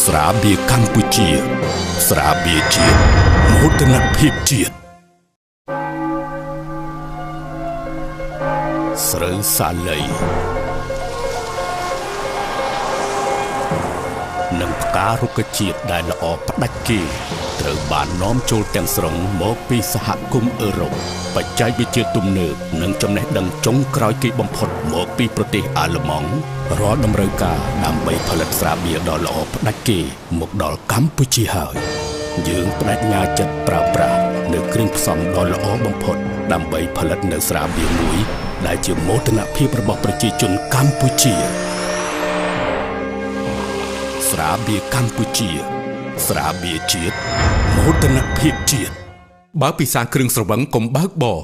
ស្រាបៀរកម្ពុជាស្រាបៀរជាតិមោទនភាពជាតិស្រូវសាលីនិងផ្ការុក្ខជាតិដែលល្អផ្ដាច់គេត្រូវបាននាំចូលទាំងស្រុងមកពីសហគមន៍អឺរ៉ុបបច្ចេកវិទ្យាទំនើបនិងចំណេះដឹងចុងក្រោយគេបំផុតមកពីប្រទេសអាល្លឺម៉ង់រាល់តម្រូវការដើម្បីផលិតស្រាបៀរដ៏ល្អផ្ដាច់គេមកដល់កម្ពុជាហើយយើងបដិញ្ញាចិត្តប្រើប្រាស់នៅគ្រឿងផ្សំដ៏ល្អបំផុតដើម្បីផលិតនៅស្រាបៀរមួយដែលជាមោទនភាពរបស់ប្រជាជនកម្ពុជាស្រាបៀរកម្ពុជាស្រាបៀរជាតិមោទនភាពជាតិបើពិសាគ្រឿងស្រវឹងកុំបើកបរ